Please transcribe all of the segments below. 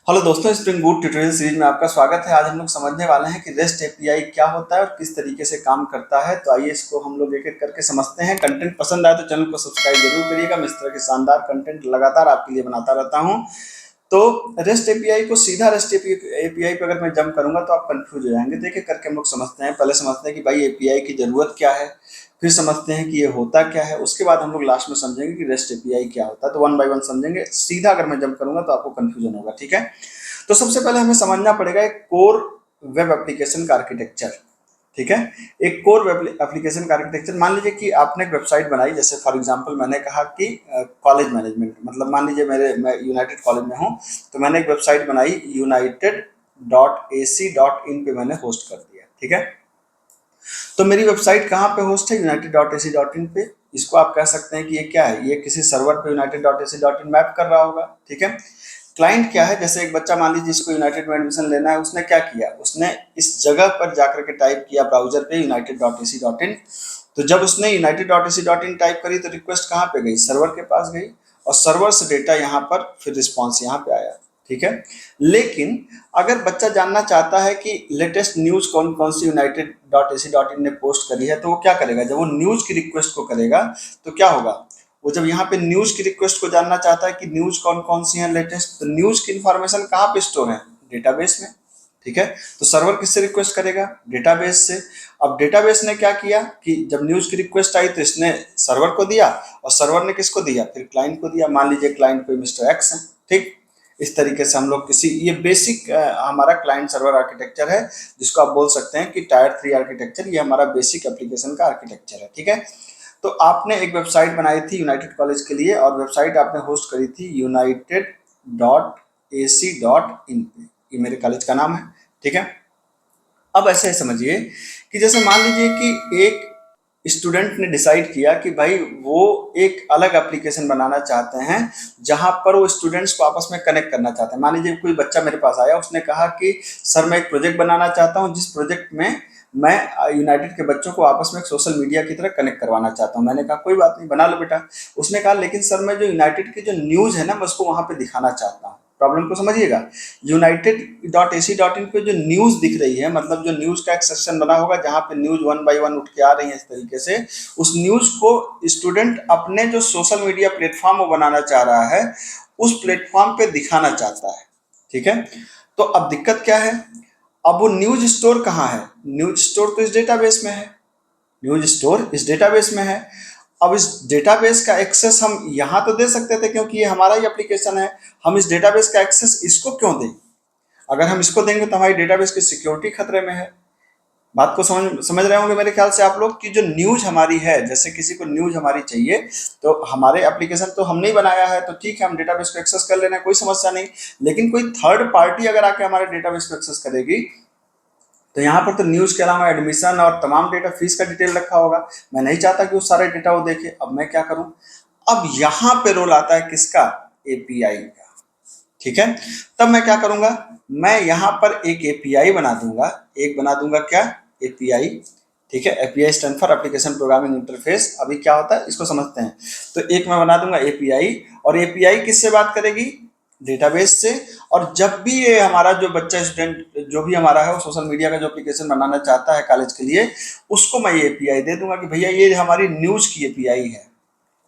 Hello दोस्तों, spring boot tutorial series में आपका स्वागत है। आज हम लोग समझने वाले हैं कि रेस्ट एपीआई क्या होता है और किस तरीके से काम करता है। तो आइए इसको हम लोग एक एक करके समझते हैं। कंटेंट पसंद आए तो चैनल को सब्सक्राइब जरूर करिएगा। मैं इस तरह के शानदार कंटेंट लगातार आपके लिए बनाता रहता हूं। तो रेस्ट एपीआई को सीधा रेस्ट एपीआई पे अगर मैं जंप करूंगा तो आप कंफ्यूज हो जाएंगे। तो एक एक करके हम लोग समझते हैं। पहले समझते हैं कि भाई एपीआई की जरूरत क्या है, फिर समझते हैं कि ये होता क्या है, उसके बाद हम लोग लास्ट में समझेंगे कि रेस्ट एपीआई क्या होता है। तो वन बाय वन समझेंगे। सीधा अगर मैं जंप करूंगा तो आपको कंफ्यूजन होगा, ठीक है। तो सबसे पहले हमें समझना पड़ेगा एक कोर वेब एप्लीकेशन का आर्किटेक्चर, ठीक है। एक कोर वेब एप्लीकेशन का आर्किटेक्चर, मान लीजिए कि आपने एक वेबसाइट बनाई। जैसे फॉर एग्जांपल मैंने कहा कि कॉलेज मैनेजमेंट, मतलब मान लीजिए मैं यूनाइटेड कॉलेज में हूँ, तो मैंने एक वेबसाइट बनाई united.ac.in पे मैंने होस्ट कर दिया, ठीक है। तो मेरी वेबसाइट कहाँ पे होस्ट है? united.ac.in पे। इसको आप कह सकते हैं कि ये क्या है, ये किसी सर्वर पे united.ac.in मैप कर रहा होगा, ठीक है। क्लाइंट क्या है? जैसे एक बच्चा मान लीजिए जिसको यूनाइटेड में एडमिशन लेना है, उसने क्या किया, उसने इस जगह पर जाकर के टाइप किया ब्राउजर पे united.ac.in। तो जब उसने united.ac.in टाइप करी तो रिक्वेस्ट कहाँ पे गई? सर्वर के पास गई, और सर्वर से डेटा यहाँ पर फिर रिस्पॉन्स यहाँ पे आया, ठीक है। लेकिन अगर बच्चा जानना चाहता है कि लेटेस्ट न्यूज कौन कौन सी united.ac.in ने पोस्ट करी है, तो वो क्या करेगा? जब वो न्यूज की रिक्वेस्ट को करेगा तो क्या होगा? वो जब यहाँ पे न्यूज की रिक्वेस्ट को जानना चाहता है कि न्यूज कौन कौन सी है लेटेस्ट, तो न्यूज की इंफॉर्मेशन कहाँ पे स्टोर है? डेटाबेस में, ठीक है। तो सर्वर किससे रिक्वेस्ट करेगा? डेटाबेस से। अब डेटाबेस ने क्या किया कि जब न्यूज की रिक्वेस्ट आई तो इसने सर्वर को दिया, और सर्वर ने किसको दिया? फिर क्लाइंट को दिया। मान लीजिए क्लाइंट कोई मिस्टर एक्स है, ठीक। इस तरीके से हम लोग किसी, ये बेसिक हमारा क्लाइंट सर्वर आर्किटेक्चर है, जिसको आप बोल सकते हैं कि टायर 3 आर्किटेक्चर। ये हमारा बेसिक एप्लीकेशन का आर्किटेक्चर है, ठीक है। तो आपने एक वेबसाइट बनाई थी यूनाइटेड कॉलेज के लिए, और वेबसाइट आपने होस्ट करी थी united.ac.in पे। ये मेरे कॉलेज का नाम है, ठीक है। अब ऐसे समझिए कि जैसे मान लीजिए कि एक स्टूडेंट ने डिसाइड किया कि भाई वो एक अलग एप्लीकेशन बनाना चाहते हैं, जहां पर वो स्टूडेंट्स को आपस में कनेक्ट करना चाहते हैं। मान लीजिए कोई बच्चा मेरे पास आया, उसने कहा कि सर मैं एक प्रोजेक्ट बनाना चाहता हूं, जिस प्रोजेक्ट में मैं यूनाइटेड के बच्चों को आपस में सोशल मीडिया की तरह कनेक्ट करवाना चाहता हूं। मैंने कहा कोई बात नहीं, बना लो बेटा। उसने कहा लेकिन सर मैं जो यूनाइटेड की जो न्यूज है ना, मैं उसको वहां पे दिखाना चाहता हूँ। प्रॉब्लम को समझिएगा। united.ac.in पे जो न्यूज दिख रही है, मतलब जो न्यूज का एक सेक्शन बना होगा जहां पे न्यूज वन बाय वन उठ के आ रही है इस तरीके से, उस न्यूज को स्टूडेंट अपने जो सोशल मीडिया प्लेटफॉर्म वो बनाना चाह रहा है, उस प्लेटफॉर्म पे दिखाना चाहता है, ठीक है। तो अब दिक्कत क्या है? अब वो न्यूज स्टोर कहाँ है? न्यूज स्टोर तो इस डेटाबेस में है। न्यूज स्टोर इस डेटाबेस में है। अब इस डेटाबेस का एक्सेस हम यहाँ तो दे सकते थे, क्योंकि ये हमारा ही एप्लीकेशन है। हम इस डेटाबेस का एक्सेस इसको क्यों दें? अगर हम इसको देंगे तो हमारी डेटाबेस की सिक्योरिटी खतरे में है। बात को समझ समझ रहे होंगे मेरे ख्याल से आप लोग, कि जो न्यूज हमारी है, जैसे किसी को न्यूज हमारी चाहिए, तो हमारे एप्लीकेशन तो हमने ही बनाया है, तो ठीक है हम डेटाबेस को एक्सेस कर लेना, कोई समस्या नहीं। लेकिन कोई थर्ड पार्टी अगर आके हमारे डेटाबेस को एक्सेस करेगी, तो यहाँ पर तो न्यूज के अलावा एडमिशन और तमाम डेटा, फीस का डिटेल रखा होगा। मैं नहीं चाहता कि वो सारे डेटा वो देखे। अब मैं क्या करूं? अब यहाँ पे रोल आता है किसका? एपीआई का, ठीक है। तब मैं क्या करूंगा? मैं यहाँ पर एक एपीआई बना दूंगा। एक बना दूंगा क्या? एपीआई, ठीक है। API stand for application programming interface. अभी क्या होता है इसको समझते हैं। तो एक मैं बना दूंगा एपीआई, और एपीआई किससे बात करेगी? डेटाबेस से। और जब भी ये हमारा जो बच्चा स्टूडेंट जो भी हमारा है वो सोशल मीडिया का जो एप्लीकेशन बनाना चाहता है कॉलेज के लिए, उसको मैं ये एपीआई दे दूंगा कि भैया ये हमारी न्यूज की एपीआई है,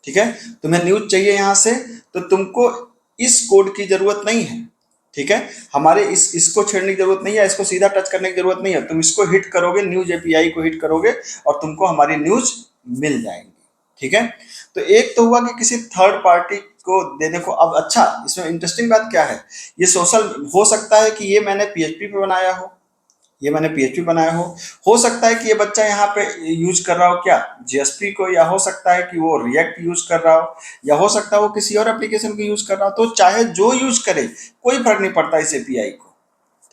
ठीक है। तुम्हें न्यूज चाहिए यहाँ से, तो तुमको इस कोड की जरूरत नहीं है, ठीक है। हमारे इसको छेड़ने की जरूरत नहीं है, इसको सीधा टच करने की जरूरत नहीं है। तुम इसको हिट करोगे, न्यूज एपीआई को हिट करोगे, और तुमको हमारी न्यूज मिल जाएंगी, ठीक है। तो एक तो हुआ कि किसी थर्ड पार्टी को देने को। अब अच्छा, इसमें इंटरेस्टिंग बात क्या है? ये सोशल हो सकता है कि ये मैंने पीएचपी पे बनाया हो, ये मैंने पीएचपी बनाया हो सकता है कि ये बच्चा यहाँ पे यूज कर रहा हो क्या? जेएसपी को, या हो सकता है कि वो रिएक्ट यूज कर रहा हो, या हो सकता है वो किसी और एप्लीकेशन को यूज कर रहा हो। तो चाहे जो यूज करे, कोई फर्क नहीं पड़ता इस एपीआई को,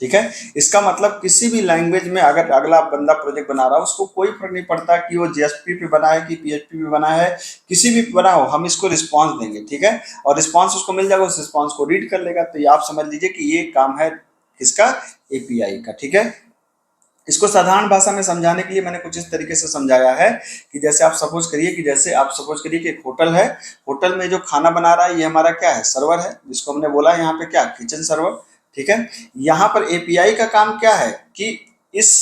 ठीक है। इसका मतलब किसी भी लैंग्वेज में अगर अगला बंदा प्रोजेक्ट बना रहा हो, उसको कोई फर्क नहीं पड़ता कि वो जेएसपी पे बना है कि पीएचपी पे बना है, किसी भी बना हो, हम इसको रिस्पॉन्स देंगे, ठीक है। और रिस्पॉन्स उसको मिल जाएगा, उस रिस्पॉन्स को रीड कर लेगा। तो ये आप समझ लीजिए कि ये काम है किसका? एपीआई का, ठीक है। इसको साधारण भाषा में समझाने के लिए मैंने कुछ इस तरीके से समझाया है कि जैसे आप सपोज करिए कि एक होटल है। होटल में जो खाना बना रहा है ये हमारा क्या है? सर्वर है, जिसको हमने बोला है यहाँ पे क्या? किचन सर्वर, ठीक है। यहाँ पर एपीआई का काम क्या है कि इस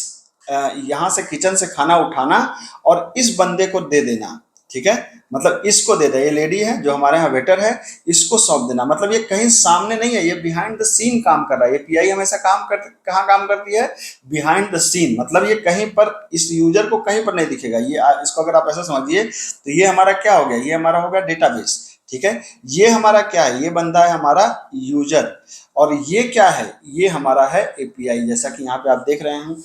यहाँ से किचन से खाना उठाना और इस बंदे को दे देना, ठीक है। मतलब इसको दे दे, ये लेडी है जो हमारे यहाँ वेटर है, इसको सौंप देना। मतलब ये कहीं सामने नहीं है, ये बिहाइंड द सीन काम कर रहा है। एपीआई हमेशा कहाँ काम करती है? Behind the scene. मतलब ये कहीं पर इस यूजर को कहीं पर नहीं दिखेगा। ये इसको अगर आप ऐसा समझिए तो ये हमारा क्या हो गया? ये हमारा हो गया डेटाबेस, ठीक है। ये हमारा क्या है? ये बंदा है हमारा यूजर, और ये क्या है? ये हमारा है एपीआई, जैसा कि यहाँ पे आप देख रहे हैं।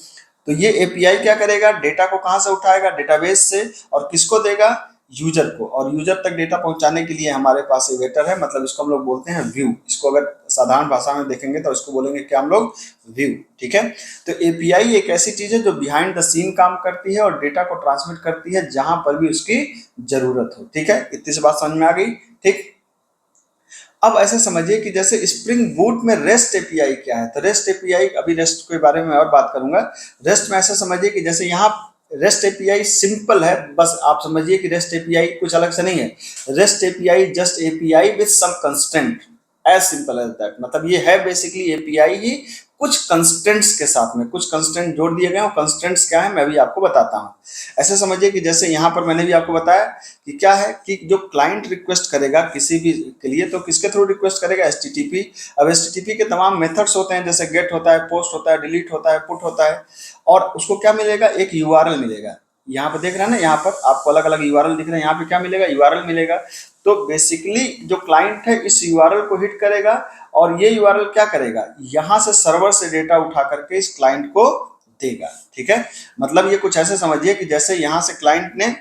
तो ये एपीआई क्या करेगा? डेटा को कहाँ से उठाएगा? डेटाबेस से, और किसको देगा? यूजर को। और यूजर तक डेटा पहुंचाने के लिए हमारे पास एक वेटर है, मतलब इसको हम लोग बोलते हैं व्यू। इसको अगर साधारण भाषा में देखेंगे तो इसको बोलेंगे क्या हम लोग? व्यू, ठीक है। तो एपीआई एक ऐसी चीज है जो बिहाइंड द सीन काम करती है और डेटा को ट्रांसमिट करती है जहां पर भी उसकी जरूरत हो, ठीक है। इतनी सी बात समझ में आ गई, ठीक। अब ऐसे समझिए कि जैसे स्प्रिंग बूट में रेस्ट एपीआई क्या है। तो रेस्ट एपीआई, अभी रेस्ट के बारे में और बात करूंगा। रेस्ट में ऐसा समझिए कि जैसे यहाँ रेस्ट एपीआई सिंपल है, बस आप समझिए कि रेस्ट एपीआई कुछ अलग से नहीं है। Rest API just API with some constant, as simple as that. मतलब ये है बेसिकली एपीआई ही कुछ कंस्टेंट्स के साथ में, कुछ कंस्टेंट जोड़ दिए गए हैं। कंस्टेंट्स क्या है मैं भी आपको बताता हूँ। ऐसे समझिए कि जैसे यहाँ पर मैंने भी आपको बताया कि क्या है कि जो क्लाइंट रिक्वेस्ट करेगा किसी भी के लिए, तो किसके थ्रू रिक्वेस्ट करेगा? एचटीटीपी। अब एचटीटीपी के तमाम मेथड्स होते हैं, जैसे गेट होता है, पोस्ट होता है, डिलीट होता है, पुट होता है, और उसको क्या मिलेगा? एक यूआरएल मिलेगा। यहाँ पर देख रहे हैं ना, यहाँ पर आपको अलग अलग यूआरएल दिख रहे हैं। यहाँ पे क्या मिलेगा? यूआरएल मिलेगा। तो बेसिकली जो क्लाइंट है इस यूआरएल को हिट करेगा, और ये यूआरएल क्या करेगा? यहाँ से सर्वर से डेटा उठा करके इस क्लाइंट को देगा, ठीक है। मतलब ये कुछ ऐसे समझिए कि जैसे यहाँ से क्लाइंट ने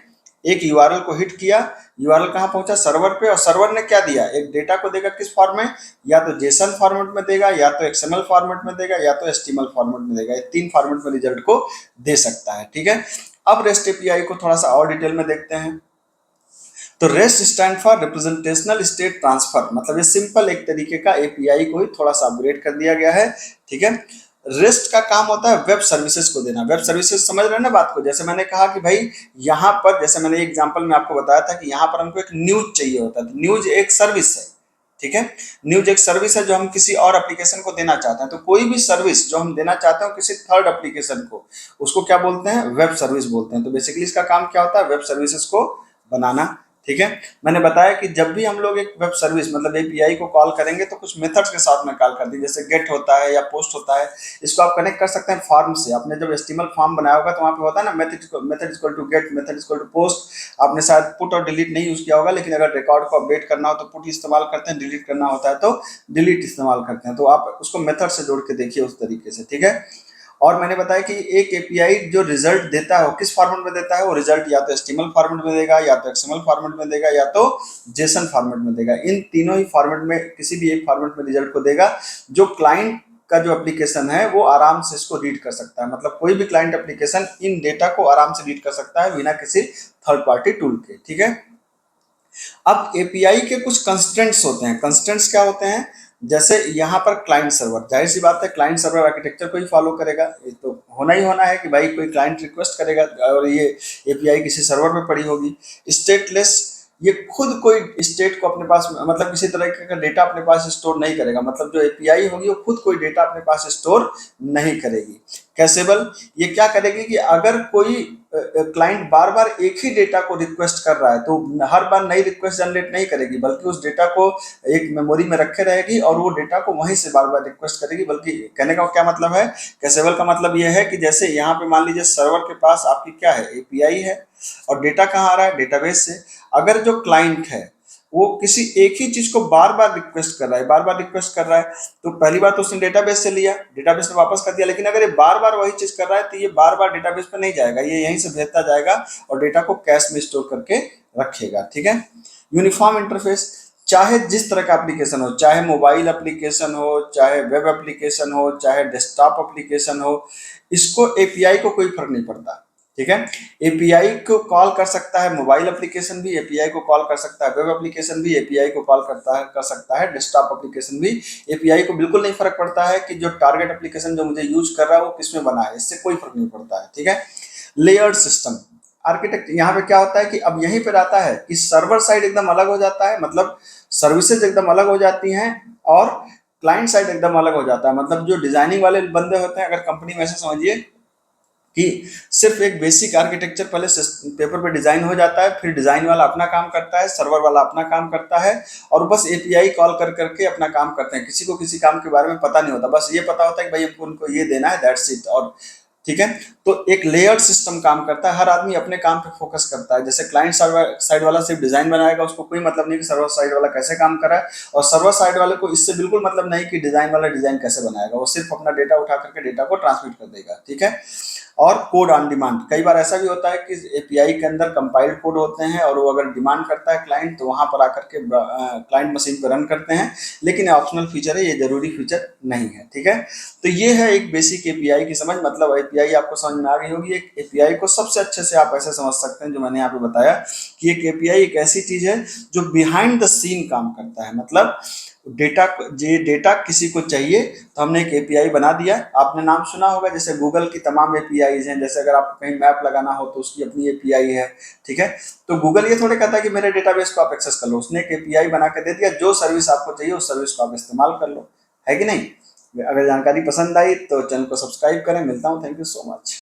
एक यूआरएल को हिट किया, यूआरएल कहाँ पहुंचा? सर्वर पे, और सर्वर ने क्या दिया? एक डेटा को देगा। किस फॉर्म में? या तो जेसन फॉर्मेट में देगा, या तो एक्सएमएल फॉर्मेट में देगा, या तो एचटीएमएल फॉर्मेट में देगा। ये तीन फॉर्मेट में रिजल्ट को दे सकता है, ठीक है। अब रेस्ट एपीआई को थोड़ा सा और डिटेल में देखते हैं। तो rest stand for representational state transfer. मतलब ये सिंपल एक तरीके का एपीआई को ही थोड़ा सा अपग्रेड कर दिया गया है, ठीक है। रेस्ट का काम होता है वेब सर्विसेज को देना। वेब सर्विसेज समझ रहे हैं ना बात को? जैसे मैंने कहा कि भाई यहाँ पर, जैसे मैंने एग्जांपल में आपको बताया था कि यहाँ पर हमको एक न्यूज चाहिए होता है। तो न्यूज एक सर्विस है, ठीक है। न्यूज एक सर्विस है जो हम किसी और एप्लीकेशन को देना चाहते हैं। तो कोई भी सर्विस जो हम देना चाहते हैं किसी थर्ड एप्लीकेशन को, उसको क्या बोलते हैं? वेब सर्विस बोलते हैं। तो बेसिकली इसका काम क्या होता है? वेब सर्विसेज को बनाना, ठीक है। मैंने बताया कि जब भी हम लोग एक वेब सर्विस मतलब एपीआई को कॉल करेंगे तो कुछ मेथड्स के साथ में कॉल करती है, जैसे गेट होता है या पोस्ट होता है। इसको आप कनेक्ट कर सकते हैं फॉर्म से। आपने जब एचटीएमएल फॉर्म बनाया होगा तो वहाँ पे होता है ना method equal to get, method equal to post. आपने शायद पुट और डिलीट नहीं यूज किया होगा, लेकिन अगर रिकॉर्ड को अपडेट करना हो तो पुट इस्तेमाल करते हैं, डिलीट करना होता है तो डिलीट इस्तेमाल करते हैं। तो आप उसको मेथड से जोड़ के देखिए उस तरीके से, ठीक है। और मैंने बताया कि एक एपीआई जो रिजल्ट देता है वो किस फॉर्मेट में देता है? वो रिजल्ट या तो एचटीएमएल फॉर्मेट में देगा, या तो एक्सएमएल फॉर्मेट में देगा, या तो जेसन फॉर्मेट में देगा। इन तीनों ही फॉर्मेट में किसी भी एक फॉर्मेट में रिजल्ट को देगा, जो क्लाइंट का जो एप्लीकेशन है वो आराम से इसको रीड कर सकता है। मतलब कोई भी क्लाइंट एप्लीकेशन इन डेटा को आराम से रीड कर सकता है बिना किसी थर्ड पार्टी टूल के, ठीक है। अब एपीआई के कुछ कंस्ट्रेंट्स होते हैं। कंस्ट्रेंट्स क्या होते हैं? जैसे यहाँ पर क्लाइंट सर्वर, जाहिर सी बात है क्लाइंट सर्वर आर्किटेक्चर को ही फॉलो करेगा। ये तो होना ही होना है कि भाई कोई क्लाइंट रिक्वेस्ट करेगा और ये एपीआई किसी सर्वर पे पड़ी होगी। स्टेटलेस, ये खुद कोई स्टेट को अपने पास मतलब किसी तरह का डेटा अपने पास स्टोर नहीं करेगा। मतलब जो एपीआई होगी वो खुद कोई डेटा अपने पास स्टोर नहीं करेगी। कैसेबल, ये क्या करेगी कि अगर कोई क्लाइंट बार बार एक ही डेटा को रिक्वेस्ट कर रहा है तो हर बार नई रिक्वेस्ट जनरेट नहीं करेगी, बल्कि उस डेटा को एक मेमोरी में रखे रहेगी और वो डेटा को वहीं से बार बार रिक्वेस्ट करेगी। बल्कि कहने का क्या मतलब है? कैसेबल का मतलब यह है कि जैसे यहाँ पे मान लीजिए सर्वर के पास आपकी क्या है? एपीआई है, और डेटा कहाँ आ रहा है? डेटाबेस से। अगर जो क्लाइंट है वो किसी एक ही चीज को बार बार रिक्वेस्ट कर रहा है, बार बार रिक्वेस्ट कर रहा है, तो पहली बार तो उसने डेटाबेस से लिया, डेटाबेस ने वापस कर दिया। लेकिन अगर ये बार बार वही चीज कर रहा है तो ये बार बार डेटाबेस पे नहीं जाएगा, ये यहीं से भेजता जाएगा और डेटा को कैश में स्टोर करके रखेगा, ठीक है। यूनिफॉर्म इंटरफेस, चाहे जिस तरह का एप्लीकेशन हो, चाहे मोबाइल एप्लीकेशन हो, चाहे वेब एप्लीकेशन हो, चाहे डेस्कटॉप एप्लीकेशन हो, इसको एपीआई को कोई फर्क नहीं पड़ता, ठीक है। एपीआई को कॉल कर सकता है मोबाइल एप्लीकेशन भी, एपीआई को कॉल कर सकता है वेब एप्लीकेशन भी, एपीआई को कॉल कर सकता है डेस्कटॉप एप्लीकेशन भी। एपीआई को बिल्कुल नहीं फर्क पड़ता है कि जो टारगेट एप्लीकेशन जो मुझे यूज कर रहा है वो किसमें बना है, इससे कोई फर्क नहीं पड़ता है, ठीक है। लेयर्ड सिस्टम आर्किटेक्ट, यहाँ पे क्या होता है कि अब यहीं पर आता है कि सर्वर साइड एकदम अलग हो जाता है, मतलब सर्विसेज एकदम अलग हो जाती हैं, और क्लाइंट साइड एकदम अलग हो जाता है। मतलब जो डिजाइनिंग वाले बंदे होते हैं, अगर कंपनी में ऐसे समझिए कि सिर्फ एक बेसिक आर्किटेक्चर पहले पेपर पे डिजाइन हो जाता है, फिर डिजाइन वाला अपना काम करता है, सर्वर वाला अपना काम करता है, और बस एपीआई कॉल कर करके अपना काम करते हैं। किसी को किसी काम के बारे में पता नहीं होता, बस ये पता होता है कि भाई हमको उनको ये देना है, दैट्स इट। और ठीक है, तो एक लेयर्ड सिस्टम काम करता है, हर आदमी अपने काम पे फोकस करता है। जैसे क्लाइंट साइड वाला सिर्फ डिजाइन बनाएगा, उसको कोई मतलब नहीं कि सर्वर साइड वाला कैसे काम कर रहा है, और सर्वर साइड वाले को इससे बिल्कुल मतलब नहीं कि डिजाइन वाला डिजाइन कैसे बनाएगा, वो सिर्फ अपना डेटा उठा करके डेटा को ट्रांसमिट कर देगा। ठीक है, और कोड ऑन डिमांड, कई बार ऐसा भी होता है कि एपीआई के अंदर कंपाइल्ड कोड होते हैं, और वो अगर डिमांड करता है क्लाइंट, तो वहां पर आकर के क्लाइंट मशीन पर रन करते हैं। लेकिन ऑप्शनल फीचर है, ये जरूरी फीचर नहीं है। ठीक है, तो ये है एक बेसिक एपीआई की समझ। मतलब एपीआई आपको समझ में आ गई होगी। एक एपीआई को सबसे अच्छे से आप ऐसे समझ सकते हैं, जो मैंने यहाँ पे बताया कि एक एपीआई एक ऐसी चीज है जो बिहाइंड द सीन काम करता है। मतलब डेटा, ये डेटा किसी को चाहिए तो हमने एक एपीआई बना दिया। आपने नाम सुना होगा, जैसे गूगल की तमाम एपीआईज हैं। जैसे अगर आपको कहीं मैप लगाना हो तो उसकी अपनी एपीआई है। ठीक है, तो गूगल ये थोड़े कहता है कि मेरे डेटाबेस को आप एक्सेस कर लो, उसने एक एपीआई बना के दे दिया, जो सर्विस आपको चाहिए उस सर्विस को आप इस्तेमाल कर लो। है कि नहीं? अगर जानकारी पसंद आई तो चैनल को सब्सक्राइब करें। मिलता हूँ, थैंक यू सो मच।